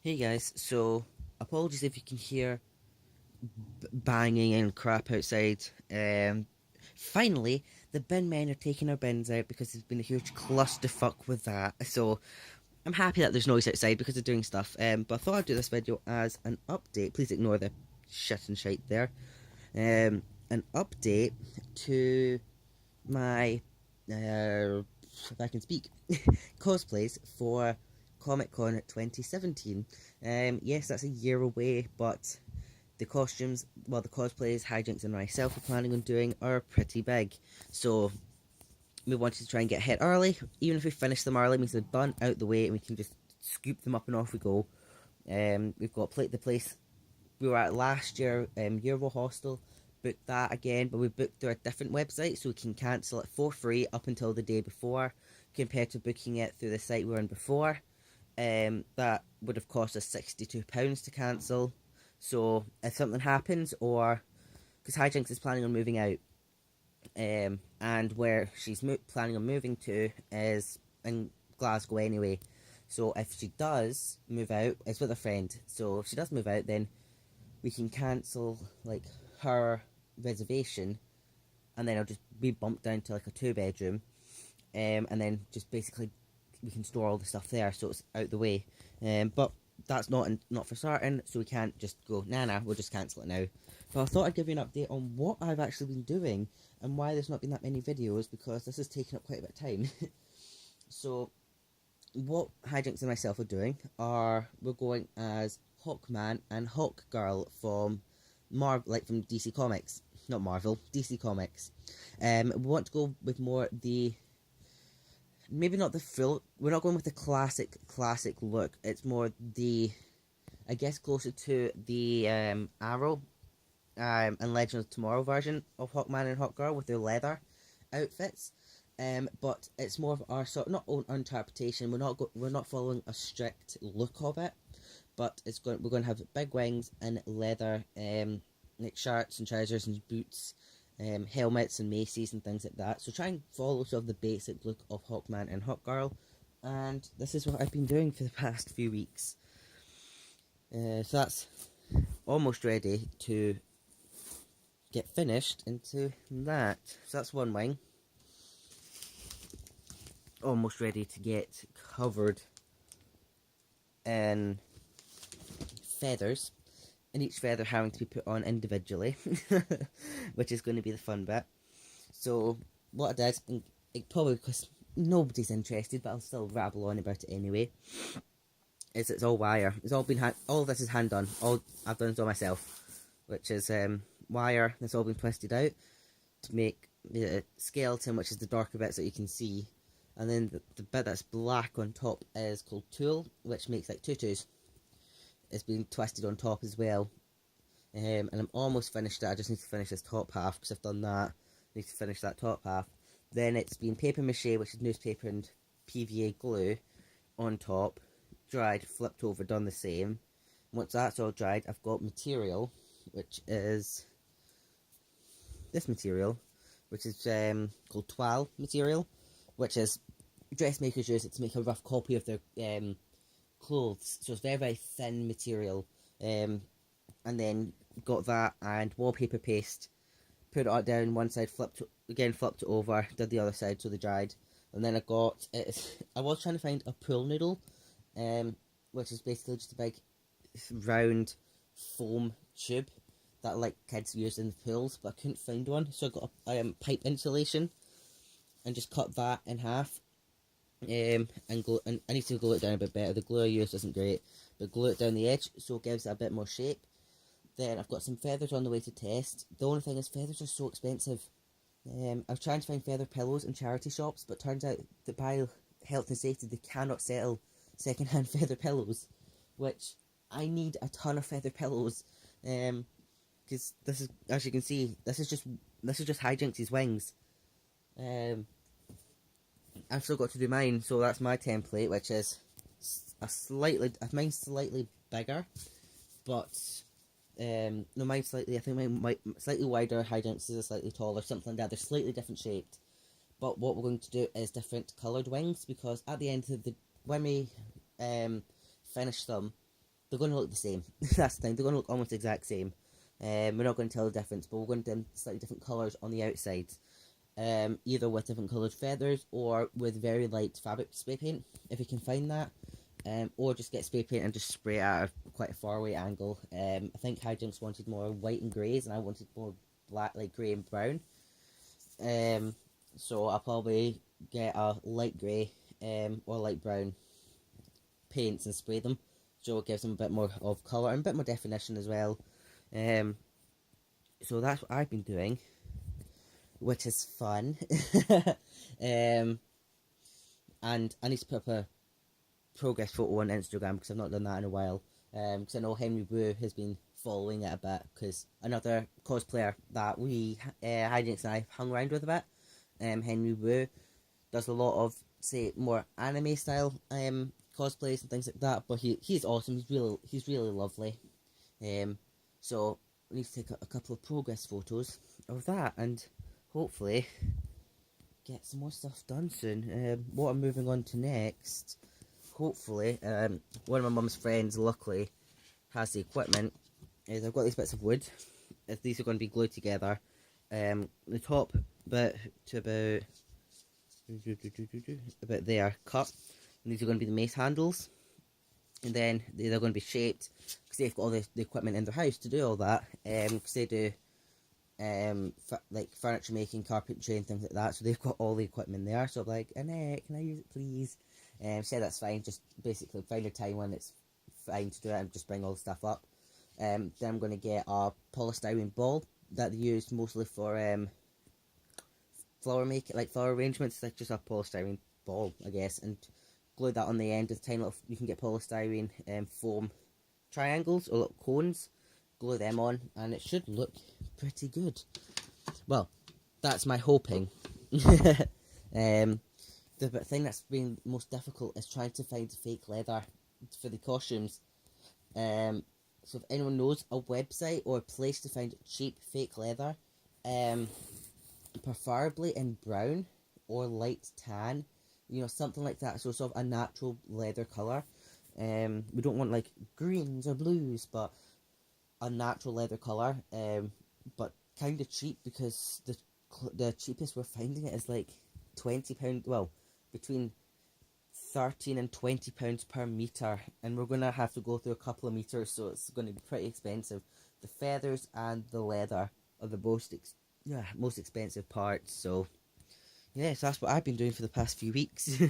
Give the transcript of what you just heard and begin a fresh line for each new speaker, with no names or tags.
Hey guys, so apologies if you can hear banging and crap outside. Finally, the bin men are taking our bins out because there's been a huge clusterfuck with that. So I'm happy that there's noise outside because they're doing stuff. But I thought I'd do this video as an update. Please ignore the shit and shite there. An update to my if I can speak, cosplays for Comic Con 2017. Yes, that's a year away, but the costumes, well, the cosplays Hijinks and myself are planning on doing are pretty big. So we wanted to try and get hit early. Even if we finish them early, means they're done out the way and we can just scoop them up and off we go. We've got the place we were at last year, Euro Hostel. Booked that again, but we booked through a different website, so we can cancel it for free up until the day before, compared to booking it through the site we were on before. That would have cost us £62 to cancel. So if something happens, or because Hijinks is planning on moving out, and where she's planning on moving to is in Glasgow anyway. So if she does move out, it's with a friend. So if she does move out, then we can cancel like her reservation, and then I'll just be bumped down to like a 2 bedroom, and then just basically we can store all the stuff there, so it's out the way. But that's not for certain, so we can't just go nah, we'll just cancel it now. So I thought I'd give you an update on what I've actually been doing and why there's not been that many videos, because this has taken up quite a bit of time. So what Hijinks and myself are doing are we're going as Hawkman and Hawkgirl from from DC Comics, not Marvel, DC Comics. We want to go with more the maybe not the full. We're not going with the classic look. It's more the, I guess, closer to the Arrow and Legend of Tomorrow version of Hawkman and Hawkgirl with their leather outfits. But it's more of our sort, not own interpretation. We're not following a strict look of it, but we're going to have big wings and leather, like shirts and trousers and boots, helmets and maces and things like that. So try and follow sort of the basic look of Hawkman and Hawkgirl, and this is what I've been doing for the past few weeks. So that's almost ready to get finished into that. So that's one wing. Almost ready to get covered in feathers, and each feather having to be put on individually, which is going to be the fun bit. So what I did, and probably because nobody's interested, but I'll still rabble on about it anyway, is it's all wire. It's all been all this is hand done. All I've done is all myself, which is wire that's all been twisted out to make the skeleton, which is the darker bits that you can see, and then the bit that's black on top is called tulle, which makes like tutus. It's been twisted on top as well, and I'm almost finished it. I just need to finish this top half because I've done that. I need to finish that top half. Then it's been paper mache, which is newspaper and PVA glue on top, dried, flipped over, done the same. Once that's all dried, I've got material, which is this material, which is called toile material, which is dressmakers use it to make a rough copy of their clothes. So it's very, very thin material. And then got that and wallpaper paste, put it down one side, flipped it over, did the other side so they dried. And then I got it. I was trying to find a pool noodle, which is basically just a big round foam tube that like kids use in the pools, but I couldn't find one, so I got a pipe insulation and just cut that in half. And I need to glue it down a bit better. The glue I used isn't great, but glue it down the edge so it gives it a bit more shape. Then I've got some feathers on the way to test. The only thing is feathers are so expensive. I was trying to find feather pillows in charity shops, but turns out that by health and safety they cannot sell second-hand feather pillows, which I need a ton of feather pillows. Because this is, as you can see, this is just Hijinks' wings. I've still got to do mine, so that's my template, which is mine's slightly bigger, but no, mine's slightly, I think mine slightly wider, Hijinks is slightly taller, something like that. They're slightly different shaped, but what we're going to do is different coloured wings, because at the end of when we finish them, they're going to look the same. That's the thing. They're going to look almost the exact same. We're not going to tell the difference, but we're going to do slightly different colours on the outside. Either with different coloured feathers or with very light fabric spray paint, if you can find that. Or just get spray paint and just spray it at quite a far away angle. I think Hijinks wanted more white and greys, and I wanted more black, like grey and brown. So I'll probably get a light grey or light brown paints and spray them, so it gives them a bit more of colour and a bit more definition as well. So that's what I've been doing, which is fun. And I need to put up a progress photo on Instagram because I've not done that in a while. Because I know Henry Wu has been following it a bit, because another cosplayer that we Hijinks and I hung around with a bit, Henry Wu, does a lot of, say, more anime style cosplays and things like that. But he's awesome. He's really lovely. So we need to take a couple of progress photos of that and hopefully get some more stuff done soon. What I'm moving on to next, hopefully, one of my mum's friends luckily has the equipment. I've got these bits of wood. These are going to be glued together. The top bit to about there, cut. And these are going to be the mace handles. And then they're going to be shaped, because they've got all the equipment in their house to do all that. Because they do like furniture making, carpentry and things like that. So they've got all the equipment there. So I'm like, Annette, can I use it please? Said that's fine, just basically find a time when it's fine to do it and just bring all the stuff up. Then I'm going to get a polystyrene ball that they use mostly for flower making, like flower arrangements. Like just a polystyrene ball, I guess, and glue that on the end of tiny little, you can get polystyrene foam triangles or little cones, glue them on, and it should look pretty good. Well, that's my hoping. The thing that's been most difficult is trying to find fake leather for the costumes. So if anyone knows a website or a place to find cheap fake leather, preferably in brown or light tan, you know, something like that, so sort of a natural leather colour. We don't want like greens or blues, but a natural leather colour, but kind of cheap, because the cheapest we're finding it is like £20, well, between £13 and £20 per metre, and we're going to have to go through a couple of metres, so it's going to be pretty expensive. The feathers and the leather are the most expensive parts, so yes, that's what I've been doing for the past few weeks.